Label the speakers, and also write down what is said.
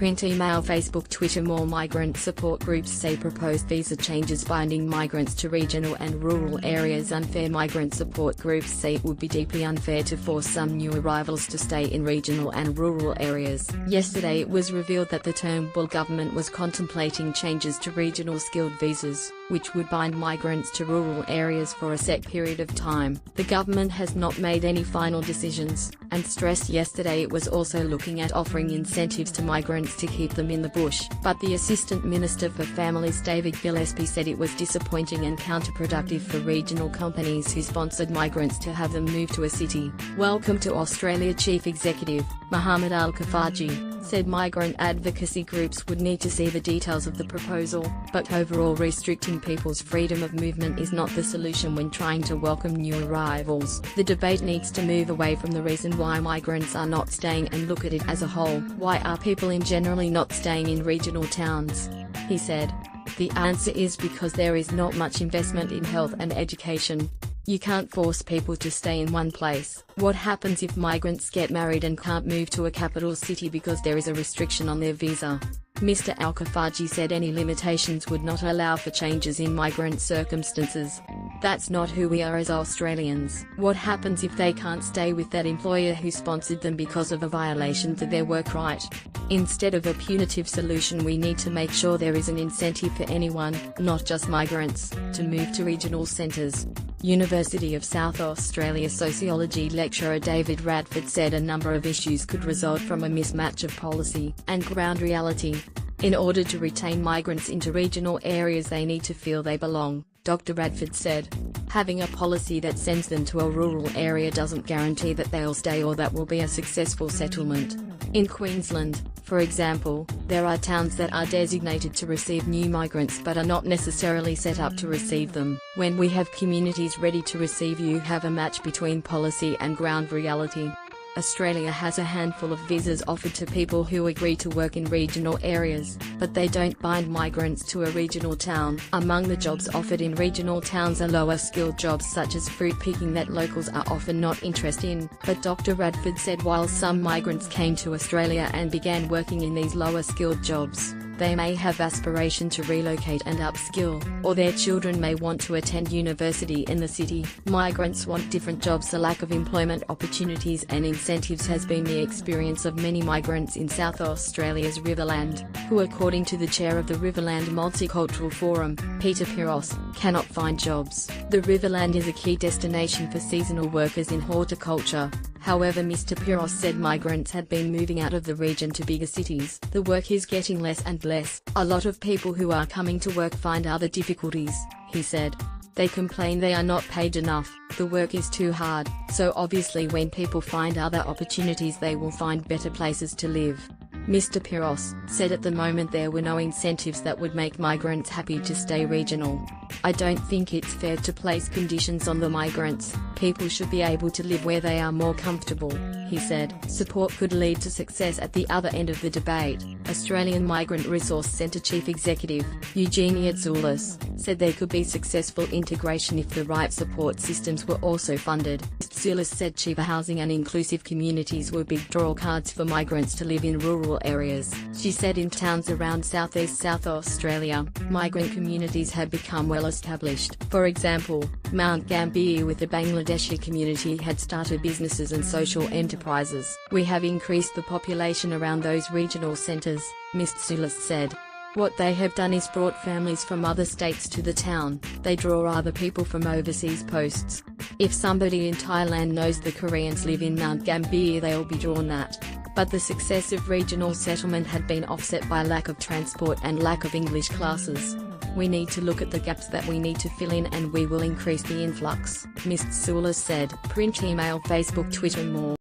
Speaker 1: Print, email, Facebook, Twitter. More migrant support groups say proposed visa changes binding migrants to regional and rural areas unfair. Migrant support groups say it would be deeply unfair to force some new arrivals to stay in regional and rural areas. Yesterday it was revealed that the Turnbull government was contemplating changes to regional skilled visas, which would bind migrants to rural areas for a set period of time. The government has not made any final decisions, and stressed yesterday it was also looking at offering incentives to migrants to keep them in the bush. But the Assistant Minister for Families David Gillespie said it was disappointing and counterproductive for regional companies who sponsored migrants to have them move to a city. Welcome to Australia. Chief Executive, Mohammed Al-Kafaji, said migrant advocacy groups would need to see the details of the proposal, but overall restricting people's freedom of movement is not the solution when trying to welcome new arrivals. The debate needs to move away from the reason why migrants are not staying and look at it as a whole. Why are people in generally not staying in regional towns? He said. The answer is because there is not much investment in health and education. You can't force people to stay in one place. What happens if migrants get married and can't move to a capital city because there is a restriction on their visa? Mr. Al-Kafaji said any limitations would not allow for changes in migrant circumstances. That's not who we are as Australians. What happens if they can't stay with that employer who sponsored them because of a violation to their work right? Instead of a punitive solution, we need to make sure there is an incentive for anyone, not just migrants, to move to regional centres. University of South Australia sociology lecturer David Radford said a number of issues could result from a mismatch of policy and ground reality. In order to retain migrants into regional areas, they need to feel they belong, Dr. Radford said. Having a policy that sends them to a rural area doesn't guarantee that they'll stay or that will be a successful settlement. In Queensland, for example, there are towns that are designated to receive new migrants but are not necessarily set up to receive them. When we have communities ready to receive, you have a match between policy and ground reality. Australia has a handful of visas offered to people who agree to work in regional areas, but they don't bind migrants to a regional town. Among the jobs offered in regional towns are lower skilled jobs such as fruit picking that locals are often not interested in. But Dr. Radford said while some migrants came to Australia and began working in these lower skilled jobs, they may have aspiration to relocate and upskill, or their children may want to attend university in the city. Migrants want different jobs. The lack of employment opportunities and incentives has been the experience of many migrants in South Australia's Riverland, who according to the chair of the Riverland Multicultural Forum, Peter Piros, cannot find jobs. The Riverland is a key destination for seasonal workers in horticulture. However, Mr. Piros said migrants had been moving out of the region to bigger cities. The work is getting less and less. A lot of people who are coming to work find other difficulties, he said. They complain they are not paid enough, the work is too hard, so obviously when people find other opportunities they will find better places to live. Mr. Piros said at the moment there were no incentives that would make migrants happy to stay regional. I don't think it's fair to place conditions on the migrants. People should be able to live where they are more comfortable, he said. Support could lead to success at the other end of the debate. Australian Migrant Resource Centre Chief Executive, Eugenia Tsoulis, said there could be successful integration if the right support systems were also funded. Tsoulis said cheaper housing and inclusive communities were big draw cards for migrants to live in rural areas. She said in towns around southeast South Australia, migrant communities had become well established. For example, Mount Gambier with the Bangladeshi community had started businesses and social enterprises. We have increased the population around those regional centres, Ms. Tsoulis said. What they have done is brought families from other states to the town. They draw other people from overseas posts. If somebody in Thailand knows the Koreans live in Mount Gambier, they'll be drawn that. But the success of regional settlement had been offset by lack of transport and lack of English classes. We need to look at the gaps that we need to fill in and we will increase the influx, Ms. Tsoulis said. Print, email, Facebook, Twitter. More.